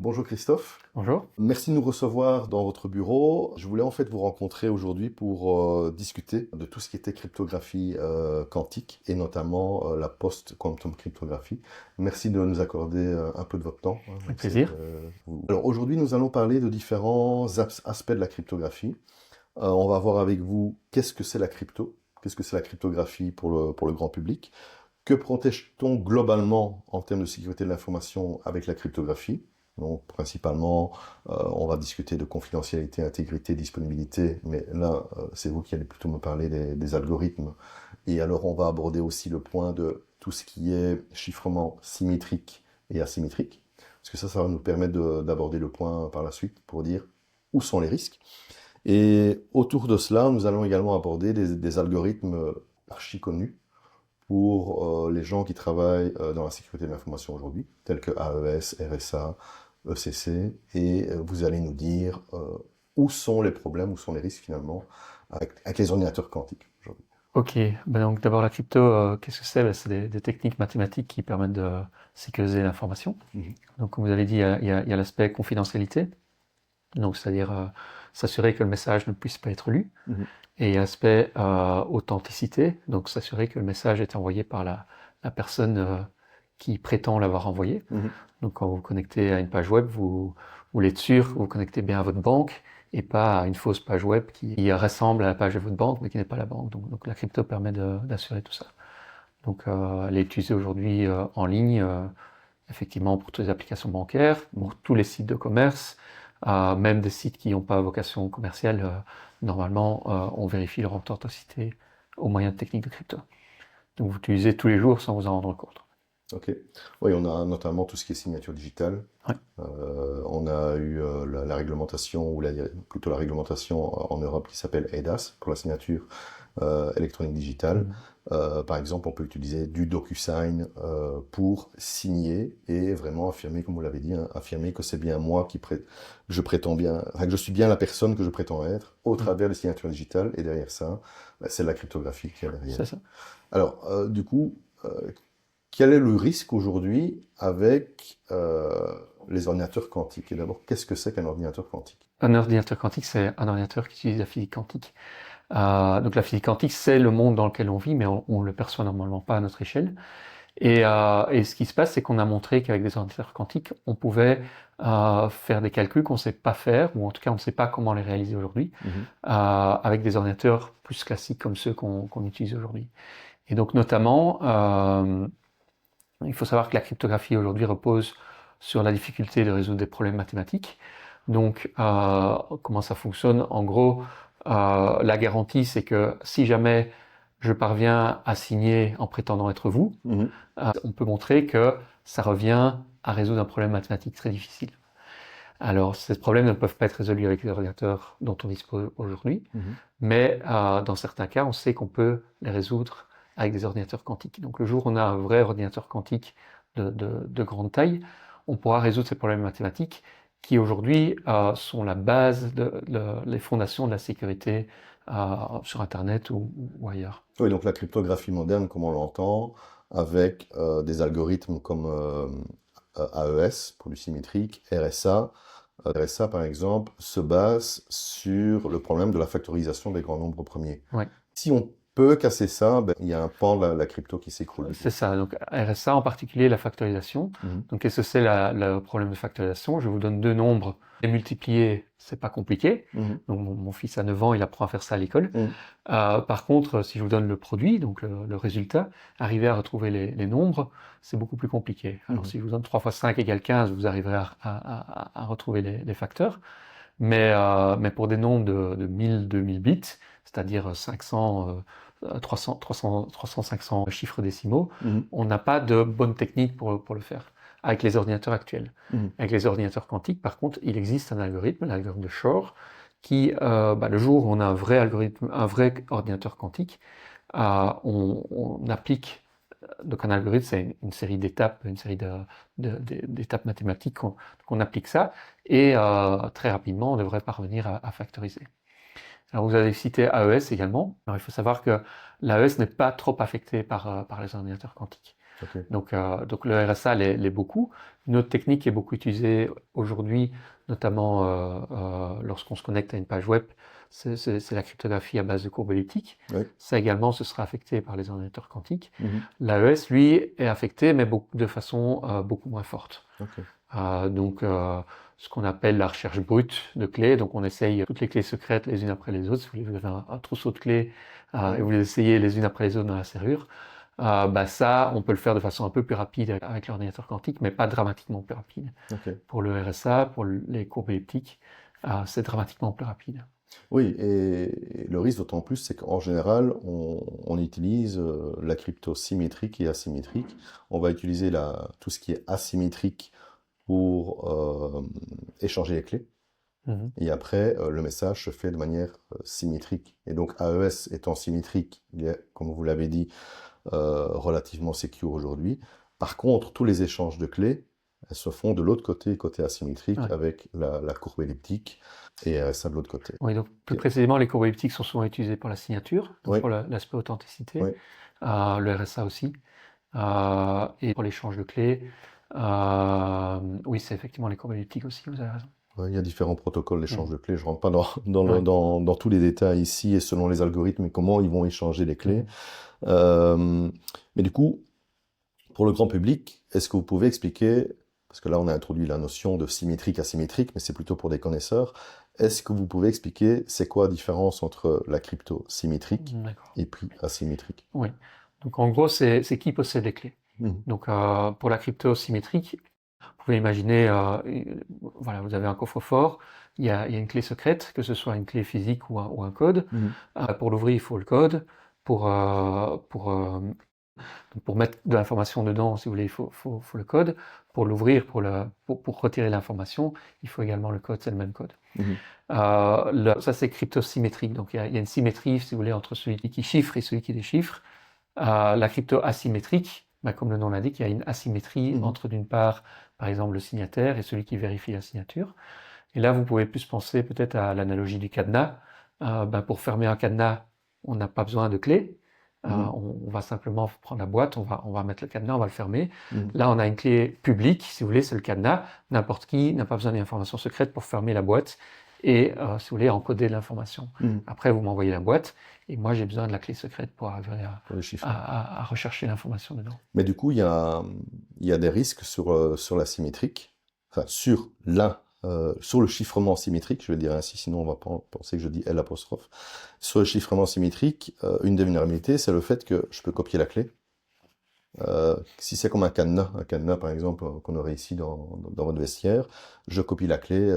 Bonjour Christophe, Bonjour. merci de nous recevoir dans votre bureau. Je voulais en fait vous rencontrer aujourd'hui pour discuter de tout ce qui était cryptographie quantique et notamment la post-quantum cryptographie. Merci de nous accorder un peu de votre temps. Avec plaisir. Alors aujourd'hui nous allons parler de différents aspects de la cryptographie. On va voir avec vous qu'est-ce que c'est la crypto, qu'est-ce que c'est la cryptographie pour le grand public, que protège-t-on globalement en termes de sécurité de l'information avec la cryptographie. Donc, principalement, on va discuter de confidentialité, intégrité, disponibilité, mais là, c'est vous qui allez plutôt me parler des algorithmes. Et alors, on va aborder aussi le point de tout ce qui est chiffrement symétrique et asymétrique, parce que ça va nous permettre d'aborder le point par la suite pour dire où sont les risques. Et autour de cela, nous allons également aborder des algorithmes archi connus pour les gens qui travaillent dans la sécurité de l'information aujourd'hui, tels que AES, RSA, ECC, et vous allez nous dire où sont les problèmes, où sont les risques finalement avec les ordinateurs quantiques aujourd'hui. Ok, donc d'abord la crypto, qu'est-ce que c'est? C'est des techniques mathématiques qui permettent de sécuriser l'information. Donc comme vous avez dit, il y a l'aspect confidentialité, donc c'est-à-dire s'assurer que le message ne puisse pas être lu, et il y a l'aspect authenticité, donc s'assurer que le message est envoyé par la personne qui prétend l'avoir envoyé. Donc quand vous vous connectez à une page web, vous voulez être sûr que vous vous connectez bien à votre banque et pas à une fausse page web qui ressemble à la page de votre banque mais qui n'est pas la banque. Donc la crypto permet d'assurer tout ça. Donc elle est utilisée aujourd'hui en ligne, effectivement pour toutes les applications bancaires, pour tous les sites de commerce, même des sites qui n'ont pas vocation commerciale. Normalement, on vérifie leur authenticité au moyen de techniques de crypto. Donc vous l'utilisez tous les jours sans vous en rendre compte. Ok. Oui, on a notamment tout ce qui est signature digitale. Ouais. On a eu la réglementation, ou plutôt la réglementation en Europe qui s'appelle EIDAS, pour la signature électronique digitale. Par exemple, on peut utiliser du DocuSign pour signer et vraiment affirmer, comme vous l'avez dit, affirmer que c'est bien moi je prétends bien, enfin, que je suis bien la personne que je prétends être au travers des signatures digitales. Et derrière ça, c'est la cryptographie qui est derrière. C'est ça. Alors, du coup, quel est le risque aujourd'hui avec les ordinateurs quantiques? Et d'abord, qu'est-ce que c'est qu'un ordinateur quantique? Un ordinateur quantique, c'est un ordinateur qui utilise la physique quantique. Donc la physique quantique, c'est le monde dans lequel on vit, mais on le perçoit normalement pas à notre échelle. Et ce qui se passe, c'est qu'on a montré qu'avec des ordinateurs quantiques, on pouvait faire des calculs qu'on ne sait pas faire, ou en tout cas on ne sait pas comment les réaliser aujourd'hui, avec des ordinateurs plus classiques comme ceux qu'on utilise aujourd'hui. Et donc notamment, il faut savoir que la cryptographie aujourd'hui repose sur la difficulté de résoudre des problèmes mathématiques. Donc, comment ça fonctionne? En gros, la garantie, c'est que si jamais je parviens à signer en prétendant être vous, on peut montrer que ça revient à résoudre un problème mathématique très difficile. Alors, ces problèmes ne peuvent pas être résolus avec les ordinateurs dont on dispose aujourd'hui, mais dans certains cas, on sait qu'on peut les résoudre avec des ordinateurs quantiques. Donc le jour où on a un vrai ordinateur quantique de grande taille, on pourra résoudre ces problèmes mathématiques qui aujourd'hui sont la base, les fondations de la sécurité sur Internet ou ailleurs. Oui, donc la cryptographie moderne, comme on l'entend, avec des algorithmes comme AES pour du symétrique, RSA. RSA, par exemple, se base sur le problème de la factorisation des grands nombres premiers. Ouais. Si on peut casser ça, il y a un pan de la crypto qui s'écroule. C'est ça, donc RSA en particulier, la factorisation. Donc qu'est-ce que c'est le problème de factorisation? Je vous donne deux nombres, les multiplier, c'est pas compliqué. Donc mon fils a 9 ans, il apprend à faire ça à l'école. Par contre, si je vous donne le produit, donc le résultat, arriver à retrouver les nombres, c'est beaucoup plus compliqué. Alors si je vous donne 3 fois 5 égale 15, vous arriverez à retrouver les facteurs. Mais pour des nombres de 1000, 2000 bits, c'est-à-dire 500, 500 chiffres décimaux, on n'a pas de bonne technique pour le faire avec les ordinateurs actuels. Avec les ordinateurs quantiques, par contre, il existe un algorithme, l'algorithme de Shor, qui, le jour où on a un vrai algorithme, un vrai ordinateur quantique, on applique. Donc un algorithme, c'est une série d'étapes, une série d'étapes mathématiques qu'on applique ça, et très rapidement, on devrait parvenir à factoriser. Alors vous avez cité AES également. Alors il faut savoir que l'AES n'est pas trop affecté par les ordinateurs quantiques. Ok. Donc le RSA l'est beaucoup. Une autre technique qui est beaucoup utilisée aujourd'hui, notamment lorsqu'on se connecte à une page web, c'est la cryptographie à base de courbes elliptiques. Oui. Ça également, ce sera affecté par les ordinateurs quantiques. Mhm. L'AES, lui, est affecté, mais de façon beaucoup moins forte. Ok. Ce qu'on appelle la recherche brute de clés. Donc, on essaye toutes les clés secrètes les unes après les autres. Si vous avez un trousseau de clés et vous les essayez les unes après les autres dans la serrure, ça, on peut le faire de façon un peu plus rapide avec l'ordinateur quantique, mais pas dramatiquement plus rapide. Ok. Pour le RSA, pour les courbes elliptiques, c'est dramatiquement plus rapide. Oui, et le risque d'autant plus, c'est qu'en général, on utilise la crypto symétrique et asymétrique. On va utiliser tout ce qui est asymétrique pour échanger les clés. Mhm. Et après, le message se fait de manière symétrique. Et donc, AES étant symétrique, il est, comme vous l'avez dit, relativement secure aujourd'hui. Par contre, tous les échanges de clés, elles se font de l'autre côté, côté asymétrique, Ouais. avec la courbe elliptique et RSA de l'autre côté. Oui, donc plus précisément, les courbes elliptiques sont souvent utilisées pour la signature, donc Oui. pour l'aspect authenticité, Oui. le RSA aussi, et pour l'échange de clés. Oui, c'est effectivement les courbes elliptiques aussi, vous avez raison. Ouais, il y a différents protocoles d'échange Mhm. de clés. Je ne rentre pas Ouais. dans tous les détails ici et selon les algorithmes et comment ils vont échanger les clés. Mais du coup, pour le grand public, est-ce que vous pouvez expliquer, parce que là on a introduit la notion de symétrique, asymétrique, mais c'est plutôt pour des connaisseurs, est-ce que vous pouvez expliquer c'est quoi la différence entre la crypto symétrique D'accord. et puis asymétrique? Oui. Donc en gros, c'est qui possède les clés. Mhm. Donc pour la crypto symétrique, vous pouvez imaginer, voilà, vous avez un coffre-fort, il y a une clé secrète, que ce soit une clé physique ou un code. Mhm. Pour l'ouvrir, il faut le code. Pour mettre de l'information dedans, si vous voulez, il faut le code. Pour l'ouvrir, pour retirer l'information, il faut également le code, c'est le même code. Mhm. Ça, c'est cryptosymétrique. Donc, il y a une symétrie, si vous voulez, entre celui qui chiffre et celui qui déchiffre. La crypto asymétrique, comme le nom l'indique, il y a une asymétrie Mhm. entre, d'une part, par exemple, le signataire et celui qui vérifie la signature. Et là, vous pouvez plus penser peut-être à l'analogie du cadenas. Pour fermer un cadenas, on n'a pas besoin de clé. Mhm. On va simplement prendre la boîte, on va mettre le cadenas, on va le fermer. Mhm. Là, on a une clé publique, si vous voulez, c'est le cadenas. N'importe qui n'a pas besoin d'informations secrètes pour fermer la boîte et, si vous voulez, encoder l'information. Mhm. Après, vous m'envoyez la boîte et moi, j'ai besoin de la clé secrète pour arriver Pour les chiffres. à rechercher l'information dedans. Mais du coup, il y a des risques sur la symétrique, enfin sur le chiffrement symétrique, je vais le dire ainsi, sinon on va penser que je dis L'. Sur le chiffrement symétrique, une des vulnérabilités, c'est le fait que je peux copier la clé. Si c'est comme un cadenas par exemple, qu'on aurait ici dans votre vestiaire, je copie la clé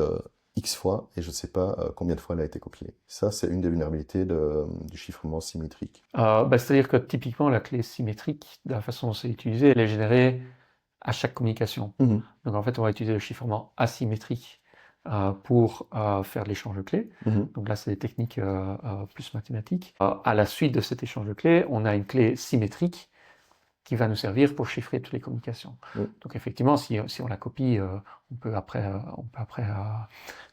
X fois et je ne sais pas combien de fois elle a été copiée. Ça, c'est une des vulnérabilités du chiffrement symétrique. C'est-à-dire que typiquement, la clé symétrique, de la façon dont c'est utilisé, elle est générée à chaque communication. Mhm. Donc en fait, on va utiliser le chiffrement asymétrique pour faire l'échange de clés. Mhm. Donc là, c'est des techniques plus mathématiques. À la suite de cet échange de clés, on a une clé symétrique qui va nous servir pour chiffrer toutes les communications. Oui. Donc effectivement, si on la copie, on peut après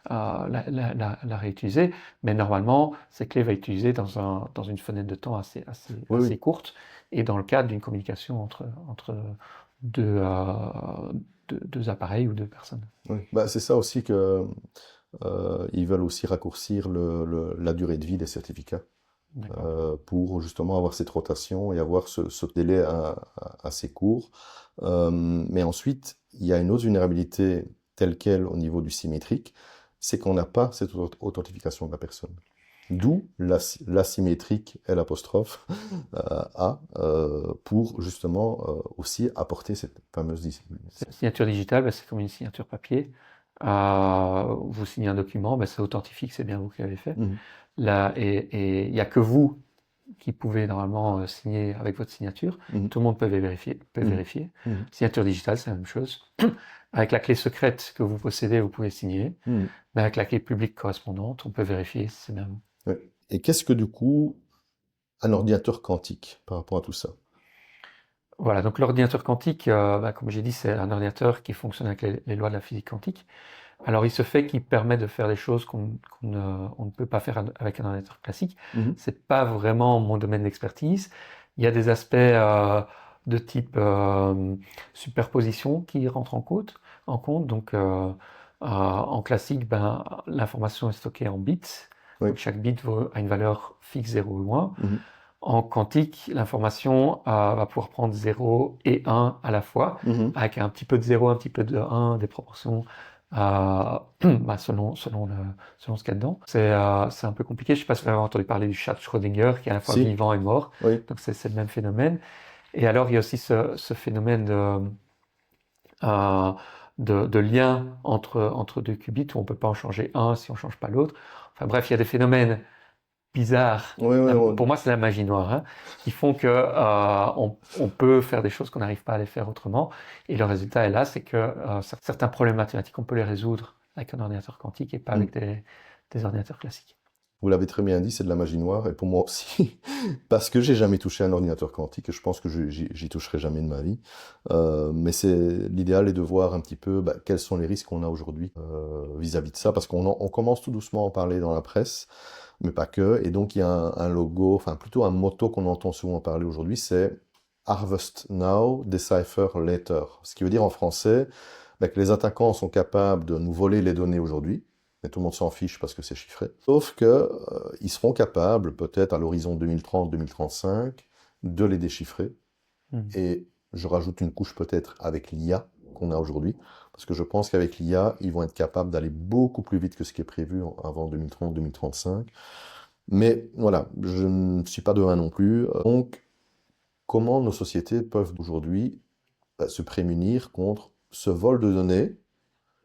la réutiliser, mais normalement, cette clé va être utilisée dans une fenêtre de temps assez Oui. courte et dans le cadre d'une communication entre deux appareils ou deux personnes. Oui. C'est ça aussi que ils veulent aussi raccourcir la durée de vie des certificats pour justement avoir cette rotation et avoir ce délai assez court. Mais ensuite, il y a une autre vulnérabilité telle qu'elle au niveau du symétrique, c'est qu'on n'a pas cette authentification de la personne. D'où l'asymétrique L' A pour justement aussi apporter cette fameuse Cette signature digitale, c'est comme une signature papier. Vous signez un document, ça authentifie que c'est bien vous qui l'avez fait. Mhm. Là, et il n'y a que vous qui pouvez normalement signer avec votre signature. Mhm. Tout le monde peut vérifier. Mhm. Signature digitale, c'est la même chose. Avec la clé secrète que vous possédez, vous pouvez signer. Mhm. Mais avec la clé publique correspondante, on peut vérifier si c'est bien vous. Ouais. Et qu'est-ce que du coup un ordinateur quantique par rapport à tout ça? Voilà, donc l'ordinateur quantique, comme j'ai dit, c'est un ordinateur qui fonctionne avec les lois de la physique quantique. Alors, il se fait qu'il permet de faire des choses qu'on ne peut pas faire avec un ordinateur classique. Mhm. C'est pas vraiment mon domaine d'expertise. Il y a des aspects de type superposition qui rentrent en compte. Donc, en classique, ben, l'information est stockée en bits. Oui. Donc, chaque bit a une valeur fixe 0 ou 1. Mhm. En quantique, l'information va pouvoir prendre 0 et 1 à la fois, Mhm. avec un petit peu de 0, un petit peu de 1, des proportions selon ce qu'il y a dedans. C'est un peu compliqué. Je ne sais pas si vous avez entendu parler du chat de Schrödinger, qui est à la fois Si, vivant et mort. oui. Donc c'est le même phénomène. Et alors, il y a aussi ce phénomène de lien entre deux qubits où on ne peut pas en changer un si on ne change pas l'autre. Enfin bref, il y a des phénomènes bizarres. Oui, oui, oui. Pour moi, c'est la magie noire, hein, qui font que on peut faire des choses qu'on n'arrive pas à les faire autrement. Et le résultat est là, c'est que certains problèmes mathématiques, on peut les résoudre avec un ordinateur quantique et pas avec des ordinateurs classiques. Vous l'avez très bien dit, c'est de la magie noire, et pour moi aussi, parce que j'ai jamais touché un ordinateur quantique, et je pense que j'y toucherai jamais de ma vie. Mais l'idéal est de voir un petit peu quels sont les risques qu'on a aujourd'hui vis-à-vis de ça, parce on commence tout doucement à en parler dans la presse, mais pas que. Et donc il y a un logo, enfin plutôt un motto qu'on entend souvent parler aujourd'hui, c'est Harvest Now, Decipher Later. Ce qui veut dire en français que les attaquants sont capables de nous voler les données aujourd'hui, mais tout le monde s'en fiche parce que c'est chiffré. Sauf que ils seront capables, peut-être à l'horizon 2030-2035, de les déchiffrer. Et je rajoute une couche peut-être avec l'IA qu'on a aujourd'hui, parce que je pense qu'avec l'IA, ils vont être capables d'aller beaucoup plus vite que ce qui est prévu avant 2030-2035. Mais voilà, je ne suis pas devin non plus. Donc, comment nos sociétés peuvent aujourd'hui se prémunir contre ce vol de données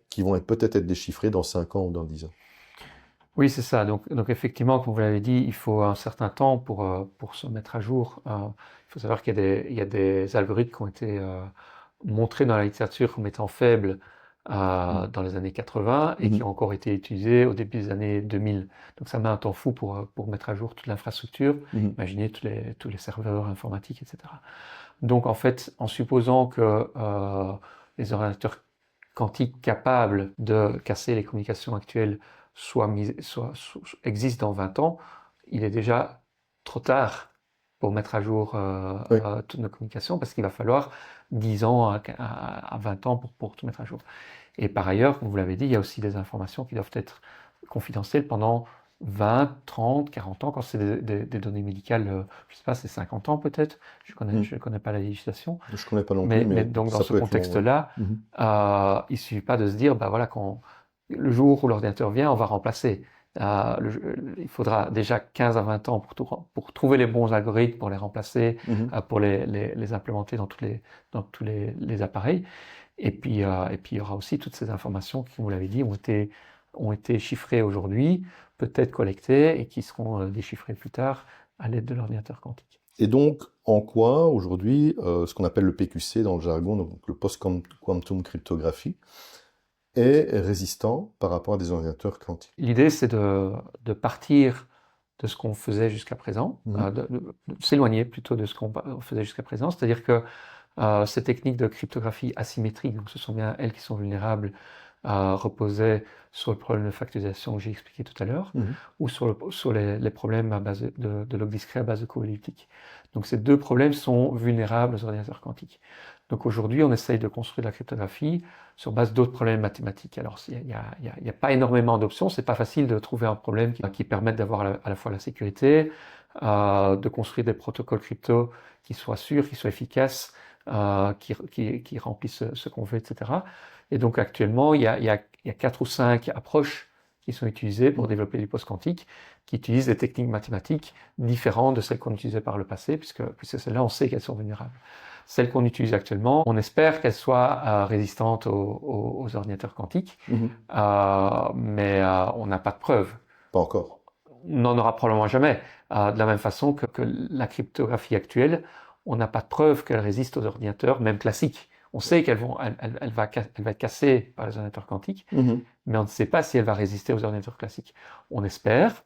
qui vont peut-être être déchiffrées dans 5 ans ou dans 10 ans? Oui, c'est ça. Donc effectivement, comme vous l'avez dit, il faut un certain temps pour se mettre à jour. Il faut savoir qu'il y a des algorithmes qui ont été montrés dans la littérature comme étant faibles dans les années 80 et qui ont encore été utilisés au début des années 2000. Donc ça met un temps fou pour mettre à jour toute l'infrastructure. Imaginez tous les serveurs informatiques, etc. Donc en fait, en supposant que les ordinateurs quantiques capables de casser les communications actuelles existent dans 20 ans, il est déjà trop tard pour mettre à jour Oui. toutes nos communications, parce qu'il va falloir 10 ans à 20 ans pour tout mettre à jour. Et par ailleurs, comme vous l'avez dit, il y a aussi des informations qui doivent être confidentielles pendant 20, 30, 40 ans, quand c'est des données médicales, je ne sais pas, c'est 50 ans peut-être, je connais pas la législation. Je ne connais pas non plus, mais donc dans ça ce peut être long, contexte-là, ouais. il ne suffit pas de se dire, voilà, le jour où l'ordinateur vient, on va remplacer. Il faudra déjà 15 à 20 ans pour trouver les bons algorithmes, pour les remplacer, pour les implémenter dans tous les appareils. Et puis il y aura aussi toutes ces informations qui, vous l'avez dit, ont été chiffrées aujourd'hui, peut-être collectées et qui seront déchiffrées plus tard à l'aide de l'ordinateur quantique. Et donc, en quoi aujourd'hui, ce qu'on appelle le PQC dans le jargon, donc le Post-Quantum Cryptography, est résistant par rapport à des ordinateurs quantiques? L'idée, c'est de partir de ce qu'on faisait jusqu'à présent, de s'éloigner plutôt de ce qu'on faisait jusqu'à présent, c'est-à-dire que ces techniques de cryptographie asymétrique, donc ce sont bien elles qui sont vulnérables, reposaient sur le problème de factorisation que j'ai expliqué tout à l'heure, ou sur les problèmes à base de log discret à base de cohérence elliptique. Donc ces deux problèmes sont vulnérables aux ordinateurs quantiques. Donc aujourd'hui, on essaye de construire de la cryptographie sur base d'autres problèmes mathématiques. Alors il n'y a pas énormément d'options, c'est pas facile de trouver un problème qui permette d'avoir à la fois la sécurité, de construire des protocoles crypto qui soient sûrs, qui soient efficaces, qui remplissent ce qu'on veut, etc. Et donc actuellement, il y a 4 ou 5 approches qui sont utilisées pour développer des postes quantiques, qui utilisent des techniques mathématiques différentes de celles qu'on utilisait par le passé, puisque celles-là, on sait qu'elles sont vulnérables. Celles qu'on utilise actuellement, on espère qu'elles soient résistantes aux ordinateurs quantiques, mais on n'a pas de preuves. Pas encore. On n'en aura probablement jamais. De la même façon que la cryptographie actuelle, on n'a pas de preuve qu'elle résiste aux ordinateurs, même classiques. On sait qu'elle va être cassée par les ordinateurs quantiques, mais on ne sait pas si elle va résister aux ordinateurs classiques. On espère.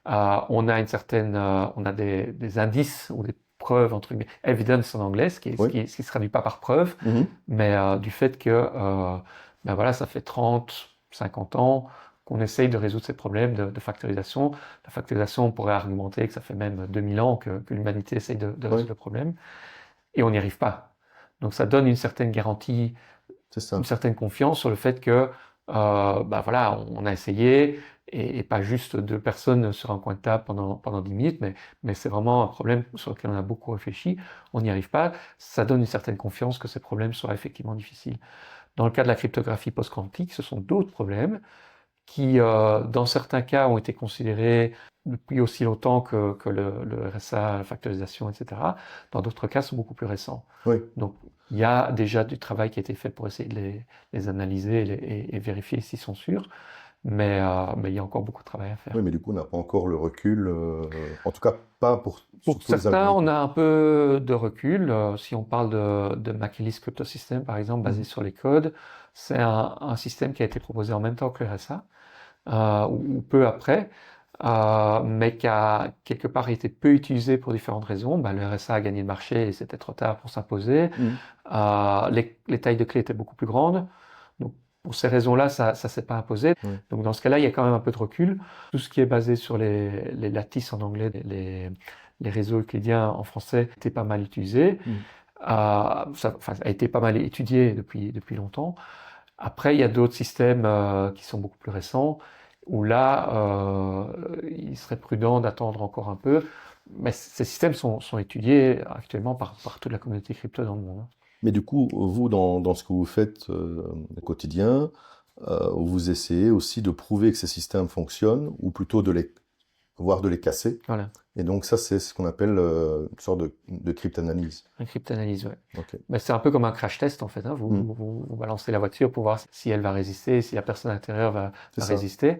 On a des indices ou des preuves, entre guillemets, evidence en anglais, ce qui se traduit pas par preuve, mais du fait que ça fait 30, 50 ans qu'on essaye de résoudre ces problèmes de factorisation. La factorisation, on pourrait argumenter que ça fait même 2000 ans que l'humanité essaye de résoudre le problème. et on n'y arrive pas. Donc ça donne une certaine garantie, C'est ça. une certaine confiance sur le fait que voilà, on a essayé et pas juste deux personnes sur un coin de table pendant 10 minutes, mais c'est vraiment un problème sur lequel on a beaucoup réfléchi. On n'y arrive pas. Ça donne une certaine confiance que ces problèmes soient effectivement difficiles. Dans le cas de la cryptographie post-quantique, ce sont d'autres problèmes qui, dans certains cas, ont été considérés depuis aussi longtemps que le RSA, la factorisation, etc. Dans d'autres cas, sont beaucoup plus récents. Oui. Donc, il y a déjà du travail qui a été fait pour essayer de les analyser et vérifier s'ils sont sûrs, mais il y a encore beaucoup de travail à faire. Oui, mais du coup, on n'a pas encore le recul, en tout cas pas pour Pour tous les certains, algorithmes. on a un peu de recul. Si on parle de Makelis Crypto System, par exemple, basé sur les codes, c'est un système qui a été proposé en même temps que le RSA, ou peu après, mais qui a quelque part été peu utilisé pour différentes raisons. Le RSA a gagné le marché et c'était trop tard pour s'imposer. Les tailles de clés étaient beaucoup plus grandes. Donc, pour ces raisons-là, ça ne s'est pas imposé. Oui. Donc, dans ce cas-là, il y a quand même un peu de recul. Tout ce qui est basé sur les lattices en anglais, les réseaux euclidiens en français, était pas mal utilisé. Ça a été pas mal étudié depuis longtemps. Après, il y a d'autres systèmes qui sont beaucoup plus récents, où là, il serait prudent d'attendre encore un peu. Mais ces systèmes sont étudiés actuellement par toute la communauté crypto dans le monde. Mais du coup, vous, dans ce que vous faites au quotidien, vous essayez aussi de prouver que ces systèmes fonctionnent, ou plutôt voire de les casser. Voilà, Et donc ça, c'est ce qu'on appelle une sorte de cryptanalyse. une cryptanalyse, ouais. Ok. Mais c'est un peu comme un crash test en fait. Vous balancez la voiture pour voir si elle va résister, si la personne à l'intérieur va C'est ça. résister.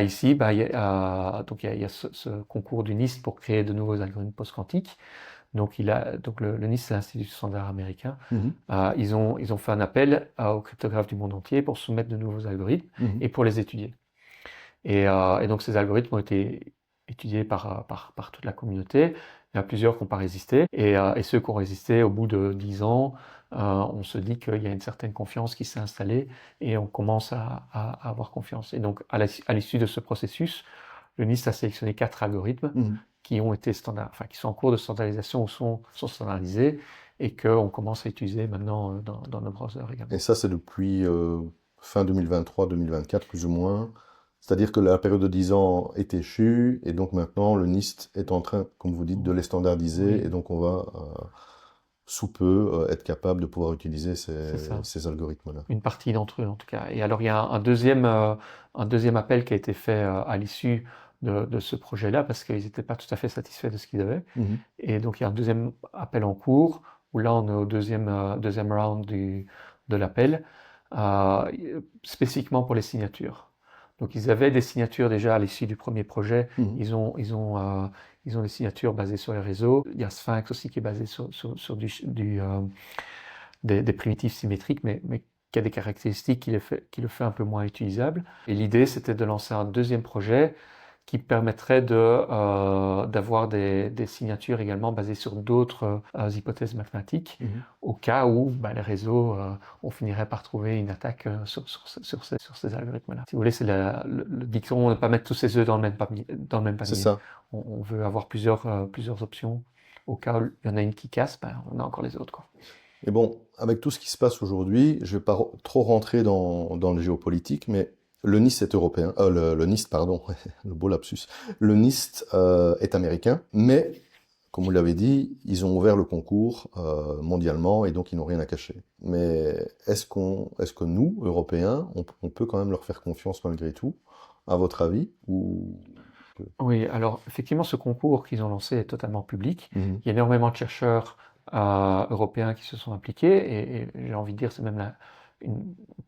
Ici, donc il y a ce concours du NIST pour créer de nouveaux algorithmes post-quantiques. Donc le NIST, c'est l'Institut standard américain. Ils ont fait un appel aux cryptographes du monde entier pour soumettre de nouveaux algorithmes et pour les étudier. Et donc ces algorithmes ont été étudiés par toute la communauté. Il y en a plusieurs qui n'ont pas résisté. Et ceux qui ont résisté, au bout de 10 ans, on se dit qu'il y a une certaine confiance qui s'est installée et on commence à avoir confiance. Et donc, à l'issue de ce processus, le NIST a sélectionné 4 algorithmes qui ont été qui sont en cours de standardisation ou sont standardisés et qu'on commence à utiliser maintenant dans nos browsers également. Et ça, c'est depuis fin 2023-2024, plus ou moins. C'est-à-dire que la période de 10 ans est échue, et donc maintenant, le NIST est en train, comme vous dites, de les standardiser, et donc on va, sous peu, être capable de pouvoir utiliser ces algorithmes-là. Une partie d'entre eux, en tout cas. Et alors, il y a un deuxième appel qui a été fait à l'issue de ce projet-là, parce qu'ils n'étaient pas tout à fait satisfaits de ce qu'ils avaient. Et donc, il y a un deuxième appel en cours, où là, on est au deuxième round de l'appel, spécifiquement pour les signatures. Donc, ils avaient des signatures déjà à l'issue du premier projet. Ils ont des signatures basées sur les réseaux. Il y a Sphinx aussi qui est basé sur des primitives symétriques, mais qui a des caractéristiques qui le fait un peu moins utilisable. Et l'idée, c'était de lancer un deuxième projet qui permettrait d'avoir des signatures également basées sur d'autres hypothèses mathématiques, au cas où les réseaux, on finirait par trouver une attaque sur ces algorithmes-là. Si vous voulez, c'est le dicton, ne pas mettre tous ses œufs dans le même panier. C'est ça. On veut avoir plusieurs options. Au cas où il y en a une qui casse, on a encore les autres, quoi. Et bon, avec tout ce qui se passe aujourd'hui, je ne vais pas trop rentrer dans le géopolitique, mais le NIST est européen. Le NIST, pardon, le beau lapsus. Le NIST est américain, mais, comme vous l'avez dit, ils ont ouvert le concours mondialement et donc ils n'ont rien à cacher. Mais est-ce que nous, Européens, on peut quand même leur faire confiance malgré tout, à votre avis, ou... Oui, alors effectivement, ce concours qu'ils ont lancé est totalement public. Il y a énormément de chercheurs européens qui se sont impliqués et j'ai envie de dire c'est même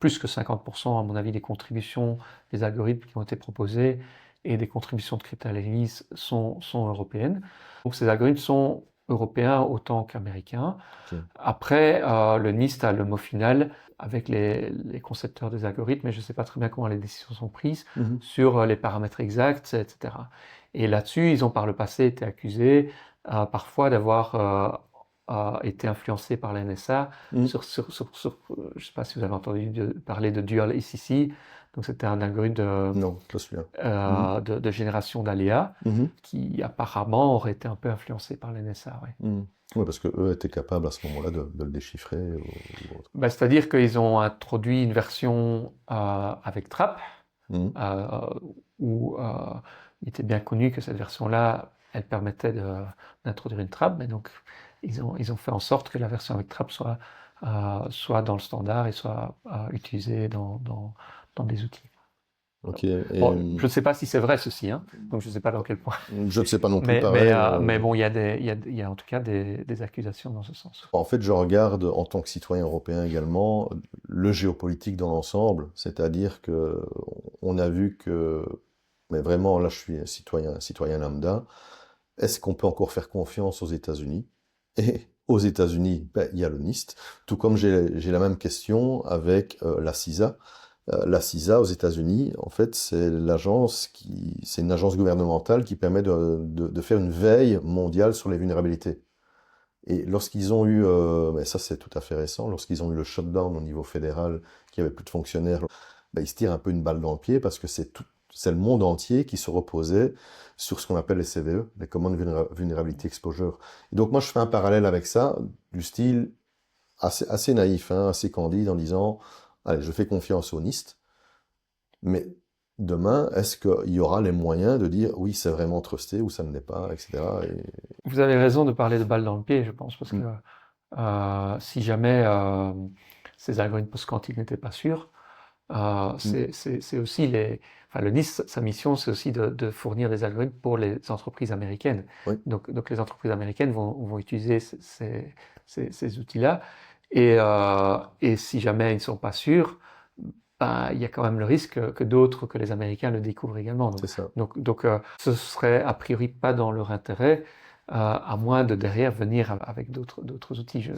plus que 50% à mon avis des contributions des algorithmes qui ont été proposés et des contributions de cryptanalyse sont européennes. Donc ces algorithmes sont européens autant qu'américains. Après, le NIST a le mot final avec les concepteurs des algorithmes, mais je ne sais pas très bien comment les décisions sont prises sur les paramètres exacts, etc. Et là-dessus, ils ont par le passé été accusés parfois d'avoir été influencés par la NSA je ne sais pas si vous avez entendu parler de Dual ACC, Donc c'était un algorithme Non, pas celui-là. Mhm. de génération d'aléas Mhm. qui apparemment aurait été un peu influencé par l'NSA. Ouais. Mhm. Oui, parce qu'eux étaient capables à ce moment-là de le déchiffrer ou autre. Bah, c'est-à-dire qu'ils ont introduit une version avec Trap, Mhm. où il était bien connu que cette version-là, elle permettait d'introduire une trappe, mais donc ils ont fait en sorte que la version avec trappe soit dans le standard et soit utilisée dans des outils. Ok, et Bon, je ne sais pas si c'est vrai ceci, hein, donc je ne sais pas dans quel point. je ne sais pas non plus, Mais, pareil. mais, mais bon, il y a en tout cas des accusations dans ce sens. En fait, je regarde en tant que citoyen européen également le géopolitique dans l'ensemble, c'est-à-dire que on a vu que, mais vraiment là je suis citoyen lambda, est-ce qu'on peut encore faire confiance aux États-Unis? Et aux États-Unis, ben, il y a le NIST, tout comme j'ai la même question avec la CISA. La CISA aux États-Unis, en fait, c'est une agence gouvernementale qui permet de faire une veille mondiale sur les vulnérabilités. Et lorsqu'ils ont eu, mais ça c'est tout à fait récent, lorsqu'ils ont eu le shutdown au niveau fédéral, qu'il n'y avait plus de fonctionnaires, ben, ils se tirent un peu une balle dans le pied parce que c'est le monde entier qui se reposait sur ce qu'on appelle les CVE, les Common Vulnerability Exposure. Et donc moi je fais un parallèle avec ça, du style assez naïf, hein, assez candide, en disant, allez, je fais confiance au NIST, mais demain, est-ce qu'il y aura les moyens de dire, oui, c'est vraiment trusté ou ça ne l'est pas, etc. Et... Vous avez raison de parler de balle dans le pied, je pense, parce que Mm, si jamais ces algorithmes post-quantiques n'étaient pas sûrs, mm, c'est aussi enfin, le NIST, sa mission, c'est aussi de fournir des algorithmes pour les entreprises américaines. oui, Donc les entreprises américaines vont utiliser ces outils-là. Et si jamais ils ne sont pas sûrs, ben, il y a quand même le risque que d'autres, que les Américains le découvrent également. c'est ça. Donc ce serait a priori pas dans leur intérêt, à moins de derrière venir avec d'autres outils.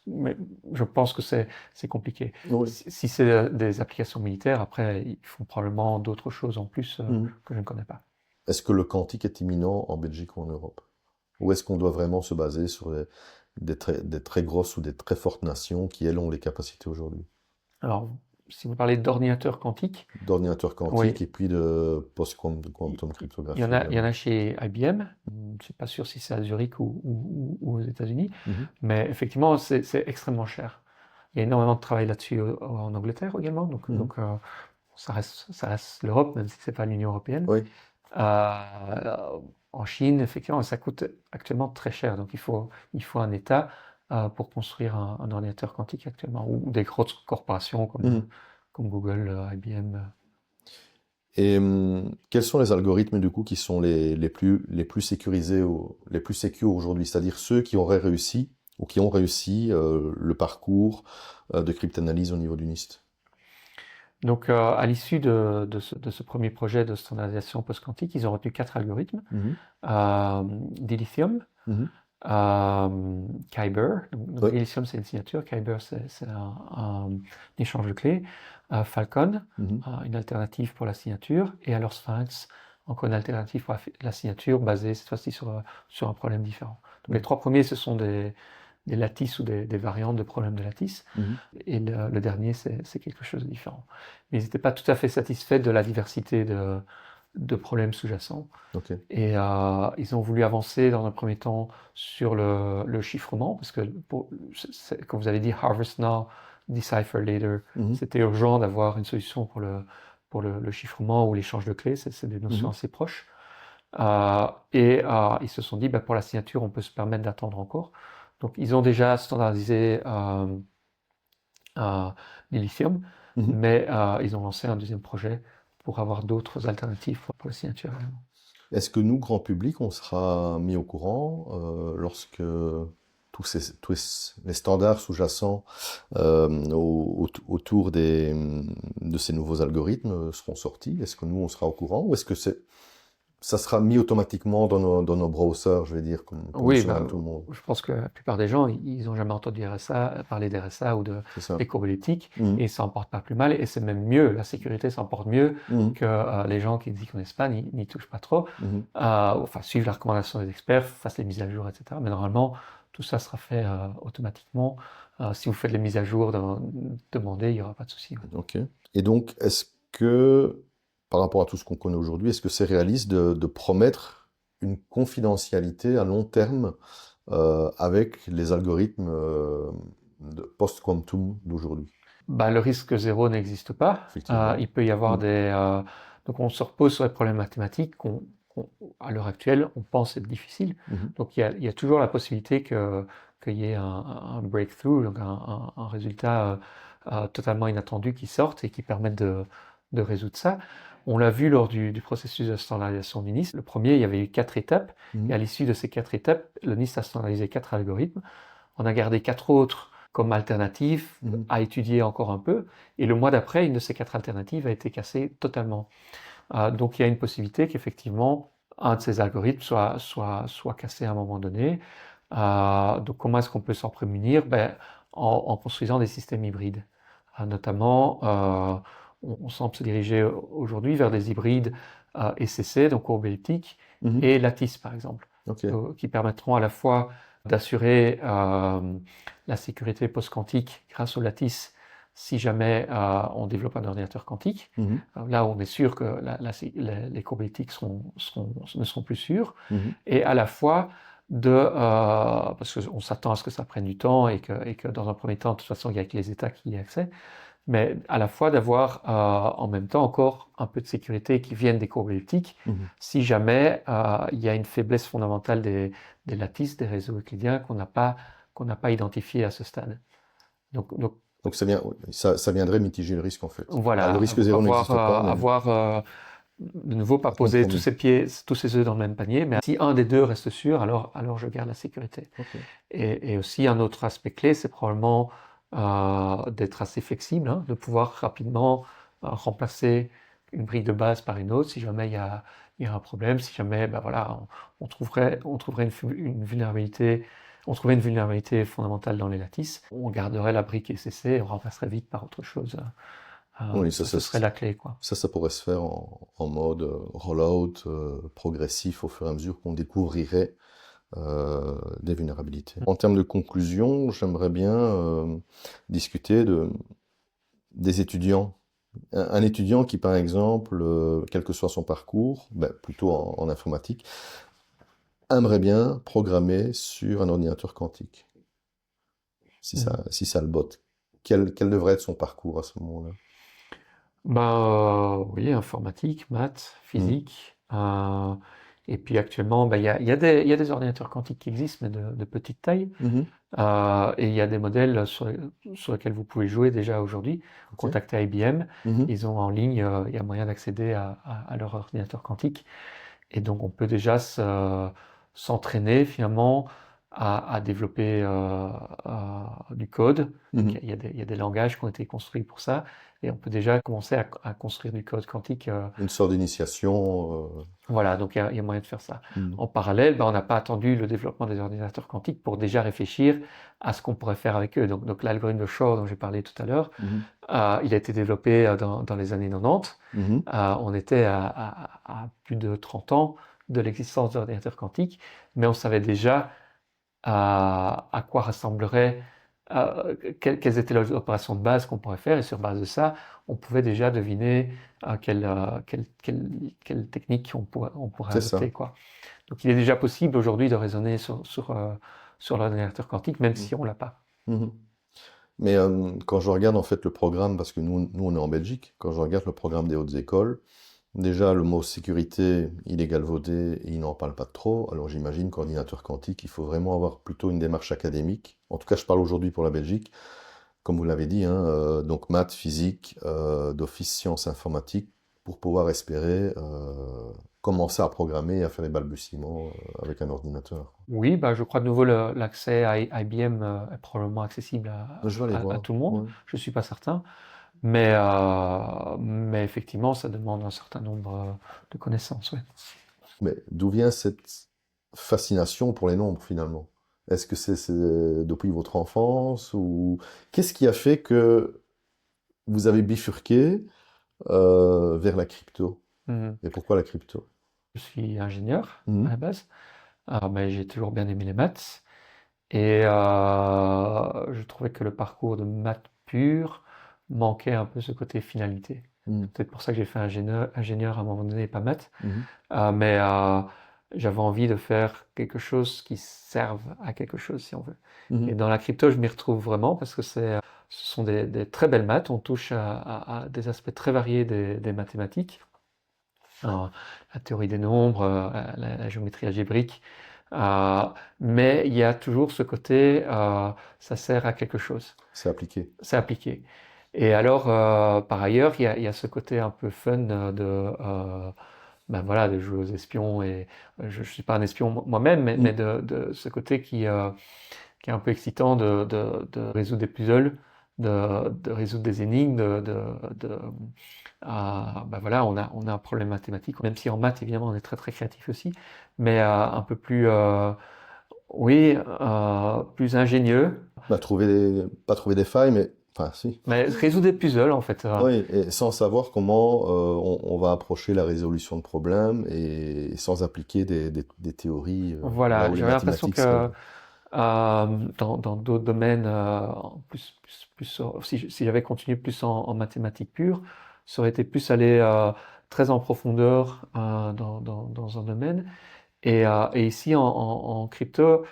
Mais je pense que c'est compliqué. Oui. Si c'est des applications militaires, après, ils font probablement d'autres choses en plus Mm. que je ne connais pas. Est-ce que le quantique est imminent en Belgique ou en Europe? Ou est-ce qu'on doit vraiment se baser sur des très grosses ou des très fortes nations qui, elles, ont les capacités aujourd'hui? Alors, si vous parlez d'ordinateurs quantiques, D'ordinateurs quantiques oui, et puis de il post-quantum il y en cryptographie a, il y en également. a chez IBM. Je ne suis pas sûr si c'est à Zurich ou aux États-Unis, Mhm. mais effectivement, c'est extrêmement cher. Il y a énormément de travail là-dessus en Angleterre également, Mhm. donc ça reste l'Europe, même si c'est pas l'Union européenne. Oui. En Chine, effectivement, ça coûte actuellement très cher, donc il faut un État pour construire un ordinateur quantique actuellement, ou des grosses corporations Mhm. comme Google, IBM. Et quels sont les algorithmes du coup qui sont les plus sécurisés ou les plus sécures aujourd'hui? C'est-à-dire ceux qui auraient réussi ou qui ont réussi le parcours de cryptanalyse au niveau du NIST? Donc, à l'issue de ce premier projet de standardisation post-quantique, ils ont retenu 4 algorithmes. Mhm. Dilithium, Mhm. Kyber, donc Oui. Dilithium c'est une signature, Kyber c'est un échange de clés, Falcon, Mhm. une alternative pour la signature, et alors Sphinx, encore une alternative pour la signature basée cette fois-ci sur un problème différent. Donc les Mhm. 3 premiers ce sont des lattices ou des variantes de problèmes de lattice, Mhm. et le dernier c'est quelque chose de différent. Mais ils n'étaient pas tout à fait satisfaits de la diversité de problèmes sous-jacents. Ok. Et ils ont voulu avancer dans un premier temps sur le chiffrement, parce que, comme vous avez dit, Harvest Now, Decipher Later, Mhm. c'était urgent d'avoir une solution pour le chiffrement ou l'échange de clés, c'est des notions Mhm. assez proches. Ils se sont dit, bah, pour la signature, on peut se permettre d'attendre encore. Donc ils ont déjà standardisé les lithium, Mhm. mais ils ont lancé un deuxième projet pour avoir d'autres alternatives pour la signature également. Est-ce que nous, grand public, on sera mis au courant lorsque les standards sous-jacents autour de ces nouveaux algorithmes seront sortis? Est-ce que nous, on sera au courant ou est-ce que ça sera mis automatiquement dans nos browsers, je vais dire, comme Oui, monsieur, madame, ben, tout le monde? je pense que la plupart des gens, ils n'ont jamais entendu RSA, parler d'RSA ou C'est ça. des courbes elliptiques, Mhm. et ça n'en porte pas plus mal, et c'est même mieux, la sécurité s'en porte mieux Mhm. que les gens qui n'y connaissent pas, n'y touchent pas trop, Mhm. enfin, suivent la recommandation des experts, fassent les mises à jour, etc. Mais normalement, tout ça sera fait automatiquement. Si vous faites les mises à jour demandées, il n'y aura pas de souci. Ouais. Ok. Et donc, est-ce que, par rapport à tout ce qu'on connaît aujourd'hui, est-ce que c'est réaliste de promettre une confidentialité à long terme avec les algorithmes de post-quantum d'aujourd'hui? Bah, le risque zéro n'existe pas. Effectivement. Il peut y avoir Mm. donc on se repose sur les problèmes mathématiques à l'heure actuelle, on pense être difficiles. Mhm. Donc il y a toujours la possibilité qu'il y ait un breakthrough, donc un résultat totalement inattendu qui sorte et qui permette de résoudre ça. On l'a vu lors du processus de standardisation du NIST. Le premier, il y avait eu 4 étapes. Et à l'issue de ces 4 étapes, le NIST a standardisé 4 algorithmes. On a gardé 4 autres comme alternatives Mhm. à étudier encore un peu. Et le mois d'après, une de ces 4 alternatives a été cassée totalement. Donc il y a une possibilité qu'effectivement, un de ces algorithmes soit cassé à un moment donné. Donc comment est-ce qu'on peut s'en prémunir? En construisant des systèmes hybrides. Notamment, on semble se diriger aujourd'hui vers des hybrides ECC, donc courbes elliptiques, Mhm. et lattice par exemple, Ok. qui permettront à la fois d'assurer la sécurité post-quantique grâce aux lattices si jamais on développe un ordinateur quantique. Mhm. Là, on est sûr que les courbes elliptiques ne seront plus sûres, Mhm. et à la fois parce qu'on s'attend à ce que ça prenne du temps et que dans un premier temps, de toute façon, il n'y a que les États qui y aient accès, mais à la fois d'avoir en même temps encore un peu de sécurité qui vienne des courbes elliptiques Mhm. si jamais il y a une faiblesse fondamentale des lattices, des réseaux euclidiens qu'on n'a pas identifié à ce stade. Donc Ça viendrait mitiger le risque en fait. Ah, voilà, le risque zéro n'existe pas, mais de nouveau pas un poser compromis. tous ses œufs dans le même panier, mais si un des deux reste sûr, alors je garde la sécurité. Ok. Et aussi un autre aspect clé, c'est probablement d'être assez flexible, hein, de pouvoir rapidement remplacer une brique de base par une autre si jamais il y a un problème, si jamais ben voilà, on trouverait une vulnérabilité, on trouverait une vulnérabilité fondamentale dans les lattices, on garderait la brique SCC et on remplacerait vite par autre chose. Oui, Ça, ce serait la clé, quoi. ça pourrait se faire en mode rollout progressif au fur et à mesure qu'on découvrirait des vulnérabilités. En termes de conclusion, j'aimerais bien discuter des étudiants. Un étudiant qui, par exemple, quel que soit son parcours, plutôt en informatique, aimerait bien programmer sur un ordinateur quantique, si ça le botte. Quel devrait être son parcours à ce moment-là? Oui, informatique, maths, Mhm. physique. Et puis actuellement, il y a des ordinateurs quantiques qui existent, mais de petite taille. Mhm. Et il y a des modèles sur lesquels vous pouvez jouer déjà aujourd'hui. Ok. Contactez IBM, Mhm. ils ont en ligne, il y a moyen d'accéder à leur ordinateur quantique. Et donc on peut déjà s'entraîner finalement à développer du code. Donc Mhm. il y a des langages qui ont été construits pour ça. Et on peut déjà commencer à construire du code quantique. Une sorte d'initiation. Voilà, donc il y a moyen de faire ça. Mhm. En parallèle, on n'a pas attendu le développement des ordinateurs quantiques pour déjà réfléchir à ce qu'on pourrait faire avec eux. Donc l'algorithme de Shor dont j'ai parlé tout à l'heure, Mhm. il a été développé dans les années 90. Mhm. On était à plus de 30 ans de l'existence d'ordinateurs quantiques, mais on savait déjà à quoi ressemblerait, quelles étaient les opérations de base qu'on pourrait faire, et sur base de ça, on pouvait déjà deviner quelle technique on pourrait C'est ça. adopter, quoi. Donc il est déjà possible aujourd'hui de raisonner sur l'ordinateur quantique, même Mhm. si on l'a pas. Mhm. Mais quand je regarde en fait le programme, parce que nous on est en Belgique, quand je regarde le programme des hautes écoles, déjà le mot sécurité, il est galvaudé et il n'en parle pas trop. Alors j'imagine qu'ordinateur quantique, il faut vraiment avoir plutôt une démarche académique. En tout cas, je parle aujourd'hui pour la Belgique, comme vous l'avez dit, hein, donc maths, physique, d'office sciences informatiques, pour pouvoir espérer commencer à programmer et à faire des balbutiements avec un ordinateur. Oui, je crois de nouveau l'accès à IBM est probablement accessible Je vais aller à voir. tout le monde. Ouais. Je suis pas certain. Mais effectivement, ça demande un certain nombre de connaissances. Ouais. Mais d'où vient cette fascination pour les nombres finalement? Est-ce que c'est depuis votre enfance ou qu'est-ce qui a fait que vous avez bifurqué vers la crypto? Mhm. Et pourquoi la crypto? Je suis ingénieur à la Mhm. base, mais j'ai toujours bien aimé les maths. Et je trouvais que le parcours de maths pur manquait un peu ce côté finalité. Mhm. Peut-être pour ça que j'ai fait ingénieur à un moment donné, et pas maths. Mhm. Mais j'avais envie de faire quelque chose qui serve à quelque chose, si on veut. Et Mhm. dans la crypto, je m'y retrouve vraiment parce que ce sont des très belles maths. On touche à des aspects très variés des mathématiques. Alors, la théorie des nombres, la géométrie algébrique. Euh, mais il y a toujours ce côté, ça sert à quelque chose. C'est appliqué. C'est appliqué. Et alors, par ailleurs, il y a ce côté un peu fun ben voilà, de jouer aux espions. Et je ne suis pas un espion moi-même, mais Mhm. de ce côté qui est un peu excitant de résoudre des puzzles, de résoudre des énigmes, ben voilà, on a un problème mathématique, même si en maths, évidemment, on est très très créatif aussi, mais un peu plus, oui, plus ingénieux, Bah, pas trouver des failles, mais enfin, si. mais résoudre des puzzles, en fait. Oui, et sans savoir comment on va approcher la résolution de problèmes et sans appliquer des théories là Voilà, où les j'avais l'impression mathématiques seraient. que dans d'autres domaines, si j'avais continué plus en mathématiques pures, ça aurait été plus aller très en profondeur dans un domaine. Et ici, en crypto,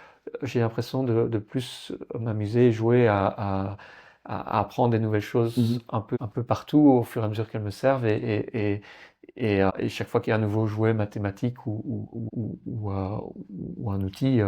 j'ai l'impression de plus m'amuser, jouer à apprendre des nouvelles choses Mhm. un peu partout au fur et à mesure qu'elles me servent. Et chaque fois qu'il y a un nouveau jouet mathématique ou un outil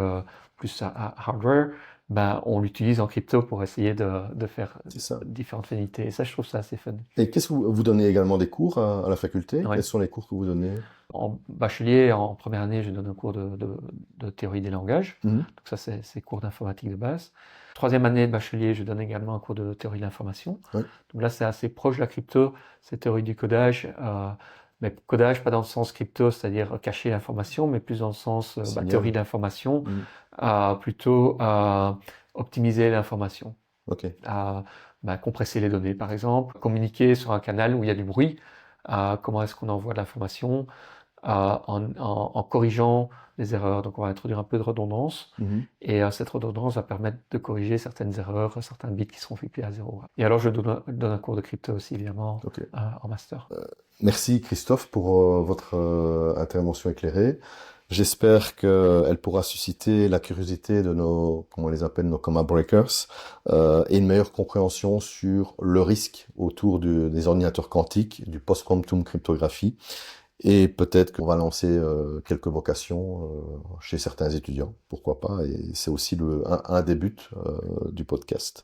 plus à hardware, ben, on l'utilise en crypto pour essayer de faire C'est ça. différentes finités. Et ça, je trouve ça assez fun. Et qu'est-ce que vous donnez également des cours à la faculté? Ouais. Quels sont les cours que vous donnez? En bachelier, en première année, je donne un cours de théorie des langages. Mhm. Donc ça, c'est cours d'informatique de base. Troisième année de bachelier, je donne également un cours de théorie de l'information. Ouais. Donc là, c'est assez proche de la crypto, c'est théorie du codage. Mais codage, pas dans le sens crypto, c'est-à-dire cacher l'information, mais plus dans le sens théorie Signal. de l'information, Mhm. plutôt optimiser l'information. Ok. Compresser les données, par exemple, communiquer sur un canal où il y a du bruit. Comment est-ce qu'on envoie de l'information en corrigeant les erreurs. Donc on va introduire un peu de redondance Mhm. et cette redondance va permettre de corriger certaines erreurs, certains bits qui seront flippés à zéro. Et alors je donne un cours de crypto aussi évidemment Ok. en master. Merci Christophe pour votre intervention éclairée. J'espère qu'elle pourra susciter la curiosité de comment on les appelle, nos coma breakers, et une meilleure compréhension sur le risque autour des ordinateurs quantiques, du post-quantum cryptographie. Et peut-être qu'on va lancer quelques vocations chez certains étudiants, pourquoi pas. Et c'est aussi un des buts du podcast.